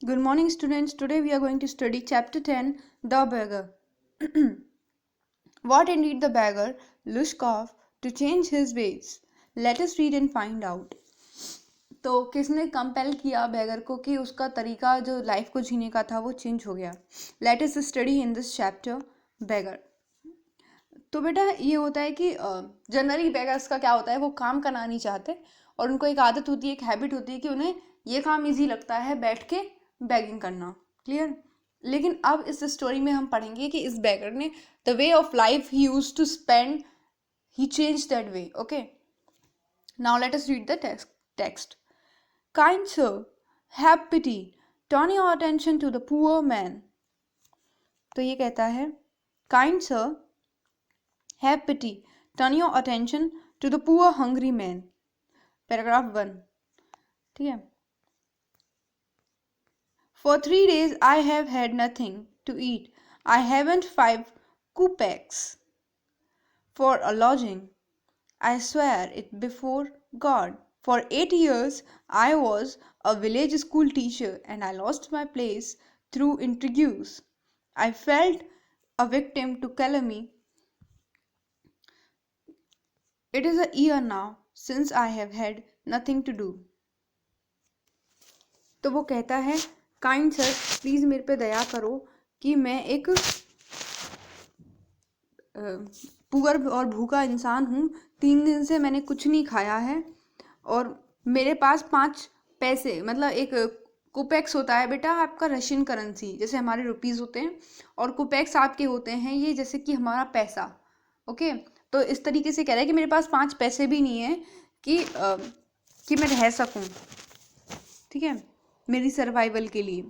Good morning, students. Today we are going to study chapter 10, The Beggar. What indeed the beggar, Lushkov, to change his ways? Let us read and find out. तो किसने compel किया बेगर को कि उसका तरीका जो life को जीने का था वो चेंज हो गया? Let us study in this chapter beggar. तो बेटा ये होता है कि जनरली बेगर्स का क्या होता है, वो काम करना नहीं चाहते और उनको एक आदत होती है, एक हैबिट होती है कि उन्हें ये काम इजी लगता है बैठ के बैगिंग करना. क्लियर? लेकिन अब इस स्टोरी में हम पढ़ेंगे कि इस बेगर ने the way of life he used to spend, he change that way. Okay, now let us read the text. Kind sir, have pity, turn your attention to the poor man. तो ये कहता है, kind sir, have pity, turn your attention to the poor hungry man. Paragraph 1. ठीक है. For 3 days I have had nothing to eat. I haven't 5 kopecks for a lodging. I swear it before God. For 8 years I was a village school teacher and I lost my place through intrigues. I felt a victim to calumny. It is a year now since I have had nothing to do. तो वो कहता है, kind sir, please मेरे पे दया करो कि मैं एक पुअर और भूखा इंसान हूँ. 3 दिन से मैंने कुछ नहीं खाया है और मेरे पास 5 पैसे, मतलब एक कोपेक्स होता है बेटा आपका रशियन करेंसी, जैसे हमारे रुपीज़ होते हैं, और कोपेक्स आपके होते हैं ये जैसे कि हमारा पैसा. ओके, तो इस तरीके से कह रहा है कि मेरे पास 5 पैसे भी नहीं है कि मैं रह सकूं. ठीक है, मेरी सर्वाइवल के लिए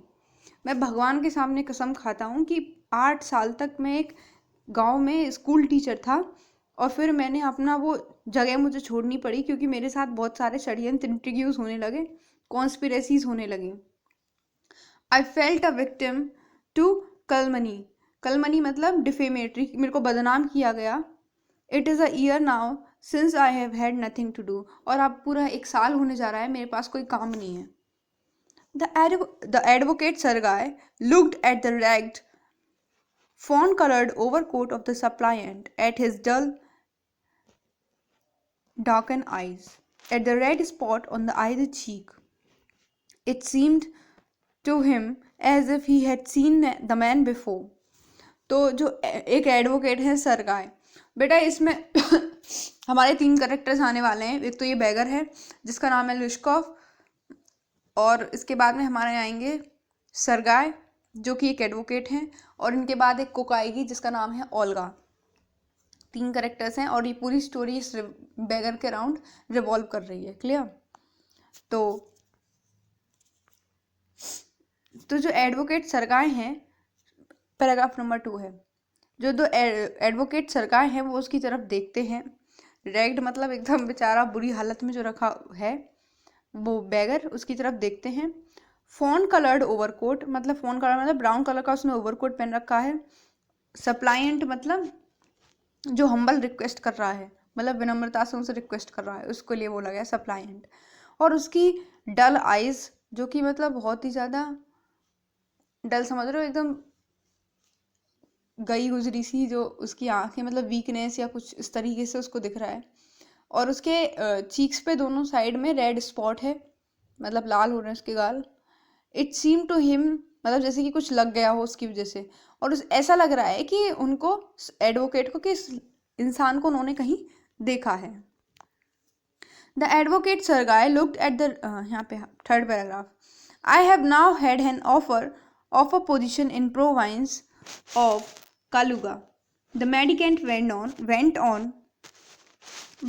मैं भगवान के सामने कसम खाता हूँ कि 8 साल तक मैं एक गांव में स्कूल टीचर था और फिर मैंने अपना वो जगह मुझे छोड़नी पड़ी क्योंकि मेरे साथ बहुत सारे षड्यंत्र इंट्रोड्यूस होने लगे, कॉन्स्पिरेसीज होने लगी. I felt a victim to calumny. Calumny मतलब डिफेमेटरी, मेरे को बदनाम किया गया. It is a year now since I have had nothing to do. और अब पूरा 1 साल होने जा रहा है, मेरे पास कोई काम नहीं है. The advocate Sergei looked at the ragged, fawn-colored overcoat of the suppliant, at his dull, darkened eyes, at the red spot on the either cheek. It seemed to him as if he had seen the man before. तो जो एक advocate है सरगाय, बेटा इसमें हमारे 3 characters आने वाले हैं. एक तो ये बेगर है जिसका नाम है लुश्कॉफ, और इसके बाद में हमारे आएंगे सरगाय जो कि एक एडवोकेट हैं, और इनके बाद एक कुक आएगी जिसका नाम है ओल्गा. 3 कैरेक्टर्स हैं और ये पूरी स्टोरी इस बेगर के अराउंड रिवॉल्व कर रही है. क्लियर? तो जो एडवोकेट सरगाय हैं, पैराग्राफ नंबर 2 है. जो दो एडवोकेट सरगाय हैं वो उसकी तरफ देखते हैं. रैग्ड मतलब एकदम बेचारा बुरी हालत में जो रखा है वो बेगर, उसकी तरफ देखते हैं. फोन कलर्ड ओवरकोट मतलब फोन कलर मतलब ब्राउन कलर का उसने ओवरकोट पहन रखा है. सप्लायंट मतलब जो हम्बल रिक्वेस्ट कर रहा है, मतलब विनम्रता से उनसे रिक्वेस्ट कर रहा है, उसको लिए बोला गया सप्लायंट. और उसकी डल आइज जो कि मतलब बहुत ही ज़्यादा डल, समझ रहे हो, एकदम गई गुजरी सी जो उसकी आंखें, मतलब वीकनेस या कुछ इस तरीके से उसको दिख रहा है. और उसके चीक्स पे दोनों साइड में रेड स्पॉट है, मतलब लाल हो रहे हैं उसके गाल. इट सीम टू हिम मतलब जैसे कि कुछ लग गया हो उसकी वजह से, और ऐसा लग रहा है कि उनको, एडवोकेट को, कि इस इंसान को उन्होंने कहीं देखा है. The advocate Sergei looked at the, यहाँ पे 3rd paragraph. I have now had an offer of a position in province of Kaluga. The mendicant went on,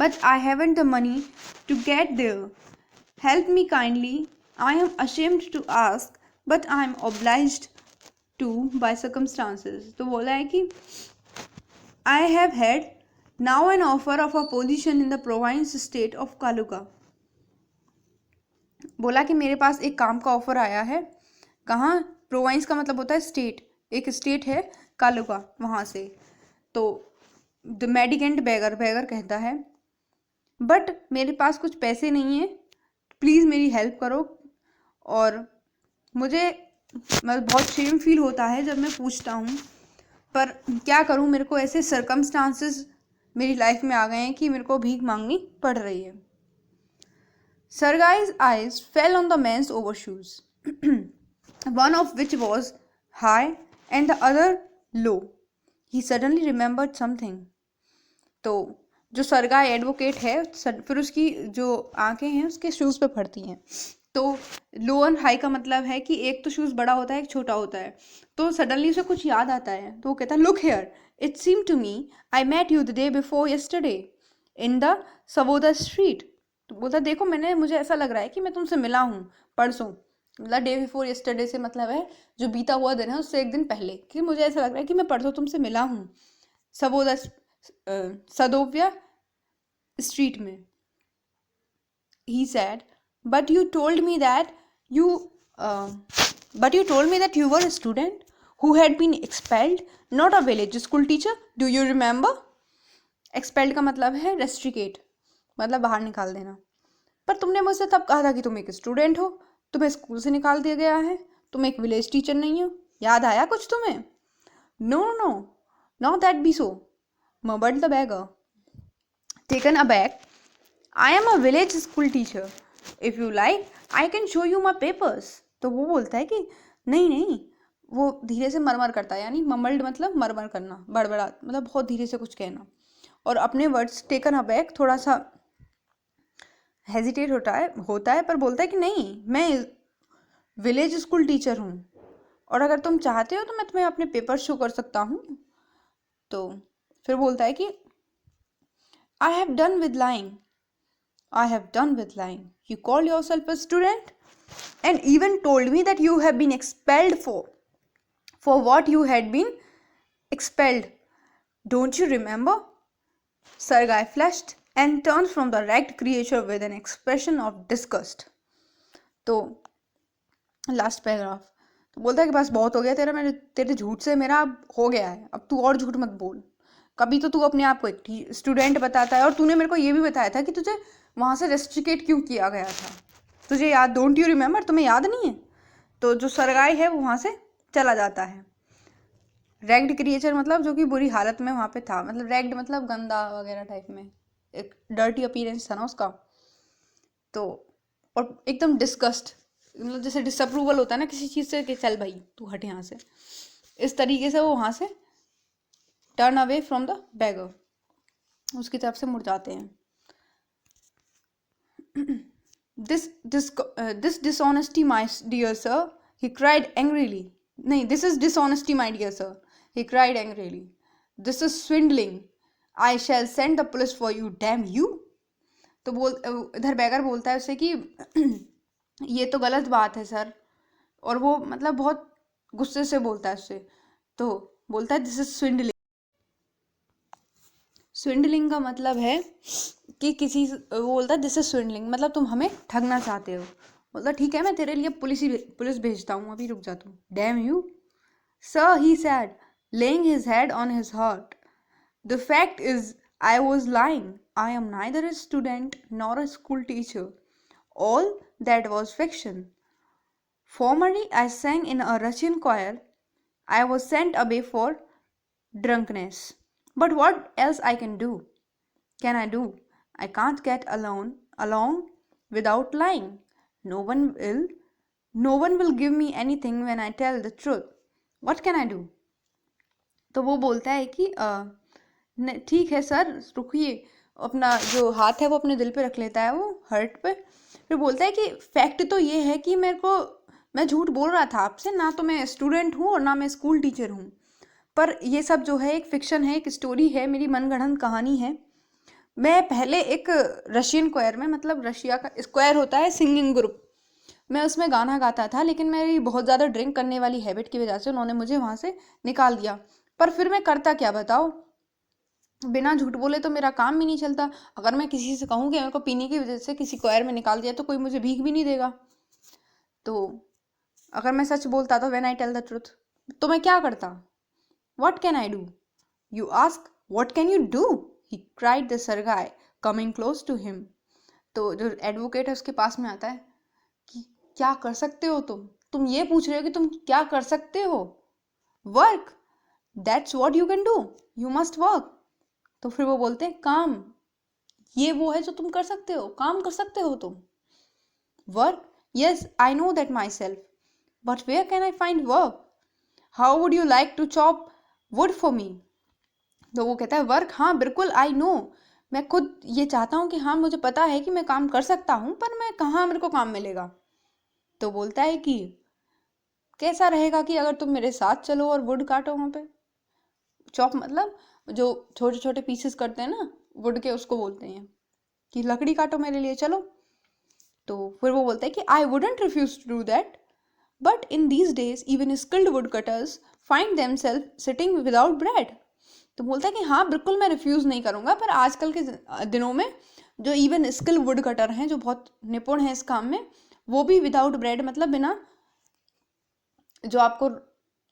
but I haven't the money to get there. Help me kindly. I am ashamed to ask, but I am obliged to by circumstances. तो बोला है कि I have had now an offer of a position in the province state of Kaluga. बोला कि मेरे पास एक काम का ऑफर आया है. कहाँ? प्रोविंस का मतलब होता है स्टेट, एक स्टेट है कालुगा, वहाँ से. तो द मेडिकेंट बेगर कहता है, बट मेरे पास कुछ पैसे नहीं है, प्लीज़ मेरी हेल्प करो और मुझे मैं बहुत शेम फील होता है जब मैं पूछता हूँ, पर क्या करूँ, मेरे को ऐसे सर्कमस्टांसेस मेरी लाइफ में आ गए हैं कि मेरे को भीख मांगनी पड़ रही है। Sergei's eyes fell on the man's overshoes, one of which was high and the other low. He suddenly remembered something. तो जो सरगाई एडवोकेट है, फिर उसकी जो आंखें हैं उसके शूज़ पे पड़ती हैं। तो लो एंड हाई का मतलब है कि एक तो शूज़ बड़ा होता है, एक छोटा होता है। तो सडनली उसे कुछ याद आता है, तो वो कहता है, look here, it seem to me I met you the day before yesterday in the Sadovaya street. तो बोलता, देखो मुझे ऐसा लग रहा है कि मैं तुमसे मिला हूँ परसों। मतलब डे बिफोर यस्टरडे से मतलब है जो बीता हुआ दिन है उससे एक दिन पहले, कि मुझे ऐसा लग रहा है कि मैं परसों तुमसे मिला हूँ सवोदा सदोव्या स्ट्रीट में। He said, but you told me that you were a student who had been expelled, not a village school teacher. Do you remember? Expelled का मतलब है रेस्ट्रिकेट, मतलब बाहर निकाल देना। पर तुमने मुझसे तब कहा था कि तुम एक स्टूडेंट हो, तुम्हें स्कूल से निकाल दिया गया है, तुम एक विलेज टीचर नहीं हो। याद आया कुछ तुम्हें? No no, not that be so, murmured the beggar. Taken aback, I am a village school teacher. If you like, I can show you my papers. तो वो बोलता है कि नहीं नहीं, वो धीरे से मरमर करता है, यानी ममल्ड मतलब मरमर करना, बड़बड़ा मतलब बहुत धीरे से कुछ कहना, और अपने वर्ड्स टेकन अबैक थोड़ा सा हेजिटेट होता है पर बोलता है कि नहीं, मैं विलेज स्कूल टीचर हूँ, और अगर तुम चाहते हो तो मैं तुम्हें अपने पेपर शो कर सकता हूँ। तो फिर बोलता है कि I have done with lying. I have done with lying. You call yourself a student and even told me that you have been expelled for what you had been expelled. Don't you remember? Sergei flushed and turned from the ragged creature with an expression of disgust. तो last paragraph तो बोलता है कि बस बहुत हो गया तेरे झूठ से मेरा अब हो गया है, अब तू और झूठ मत बोल। कभी तो तू अपने आप को एक स्टूडेंट बताता है, और तूने मेरे को ये भी बताया था कि तुझे वहाँ से रेस्ट्रिकेट क्यों किया गया था, तुझे याद, डोंट यू रिमेंबर, तुम्हें याद नहीं है? तो जो सरगाई है वो वहाँ से चला जाता है। रैग्ड क्रिएचर मतलब जो कि बुरी हालत में वहाँ पे था, मतलब रैग्ड मतलब गंदा वगैरह टाइप में, एक डर्टी अपीयरेंस था ना उसका। तो और एकदम डिस्गस्ट, मतलब जैसे डिसअप्रूवल होता है ना किसी चीज़ से कि चल भाई तू हट यहाँ से, इस तरीके से वो वहाँ से turn away from the bagger, उसकी तरफ से मुड़ जाते हैं। This dishonesty, my dear sir, he cried angrily. नहीं, this is dishonesty, my dear sir, he cried angrily. This is swindling. I shall send the police for you, damn you. तो इधर bagger बोलता है उसे कि ये तो गलत बात है सर, और वो मतलब बहुत गुस्से से बोलता है उससे। तो बोलता है दिस इज स्विंडलिंग। स्विंडलिंग का मतलब है कि किसी, वो बोलता है दिस इज स्विंडलिंग मतलब तुम हमें ठगना चाहते हो। बोलता ठीक है, मैं तेरे लिए पुलिस भेजता हूँ, अभी रुक जा तू। Damn you sir, he sad, laying his head on his heart, the fact is I was lying, I am neither a student nor a school teacher, all that was fiction. Formerly I sang in a Russian choir. I was sent away for drunkenness. But what else I can do? Can I do? I can't get along without lying. No one will give me anything when I tell the truth. What can I do? तो वो बोलता है कि ठीक है sir, रुकिए, अपना जो हाथ है वो अपने दिल पे रख लेता है, वो हर्ट पे। फिर बोलता है कि फैक्ट तो ये है कि मैं झूठ बोल रहा था आपसे, ना तो मैं स्टूडेंट हूँ और ना मैं स्कूल टीचर हूँ, पर ये सब जो है एक फिक्शन है, एक स्टोरी है, मेरी मनगढ़ंत कहानी है। मैं पहले एक रशियन क्वायर में, मतलब रशिया का स्क्वायर होता है सिंगिंग ग्रुप, मैं उसमें गाना गाता था, लेकिन मेरी बहुत ज़्यादा ड्रिंक करने वाली हैबिट की वजह से उन्होंने मुझे वहाँ से निकाल दिया। पर फिर मैं करता क्या बताओ, बिना झूठ बोले तो मेरा काम भी नहीं चलता। अगर मैं किसी से कहूँ कि मेरे को पीने की वजह से किसी क्वायर में निकाल दिया तो कोई मुझे भीख भी नहीं देगा। तो अगर मैं सच बोलता तो when I tell the truth, तो मैं क्या करता? What can I do? You ask what can you do, he cried the Sergei coming close to him. तो जो एडवोकेट है उसके पास में आता है कि क्या कर सकते हो तुम? तुम ये पूछ रहे हो कि तुम क्या कर सकते हो, work, that's what you can do, you must work. तो फिर वो बोलते हैं काम, ये वो है जो तुम कर सकते हो, काम कर सकते हो तुम। Work, yes I know that myself, but where can I find work, how would you like to chop wood for me. तो वो कहता है वर्क, हाँ बिल्कुल आई नो, मैं खुद ये चाहता हूँ कि हाँ मुझे पता है कि मैं काम कर सकता हूँ, पर मैं कहाँ मेरे को काम मिलेगा। तो बोलता है कि कैसा रहेगा कि अगर तुम मेरे साथ चलो और वुड काटो वहाँ पे। चॉप मतलब जो छोटे छोटे पीसेस करते हैं ना वुड के, उसको बोलते हैं कि लकड़ी काटो मेरे लिए, चलो। तो फिर वो बोलता है कि I wouldn't refuse to do that, but in these days even skilled wood cutters find themselves sitting without bread. तो बोलता है कि हाँ बिल्कुल मैं रिफ्यूज़ नहीं करूँगा, पर आजकल के दिनों में जो इवन स्किल वुड कटर हैं, जो बहुत निपुण हैं इस काम में, वो भी विदाउट ब्रेड मतलब बिना जो आपको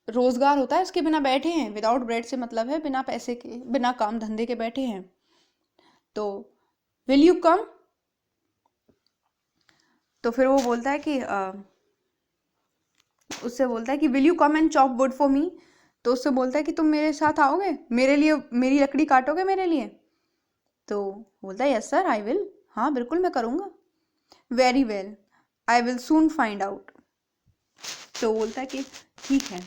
रोजगार होता है उसके बिना बैठे हैं। विदाउट ब्रेड से मतलब है बिना पैसे के, बिना काम धंधे के बैठे हैं। तो विल यू कम। तो फिर वो बोलता है कि उससे बोलता है कि will you come and chop wood for me. तो उससे बोलता है कि तुम मेरे साथ आओगे, मेरे लिए मेरी लकड़ी काटोगे मेरे लिए। तो बोलता है यस सर आई विल, हाँ बिल्कुल मैं करूँगा। Very well, I will soon find out. तो बोलता है कि ठीक है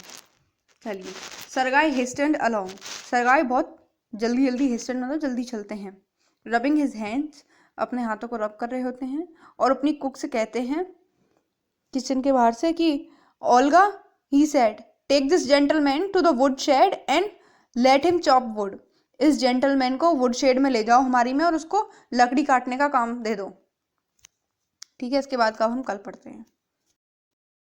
चलिए। सरगाई हेस्टेंड अलोंग, सरगाई बहुत जल्दी जल्दी, हेस्टेंड मतलब जल्दी चलते हैं। रबिंग हिज हैंड्स, अपने हाथों को रब कर रहे होते हैं, और अपनी कुक से कहते हैं किचन के बाहर से कि Olga, he said, take this gentleman to the wood shed and let him chop wood. इस जेंटलमैन को वुड शेड में ले जाओ हमारी में, और उसको लकड़ी काटने का काम दे दो। ठीक है, इसके बाद का हम कल पढ़ते हैं।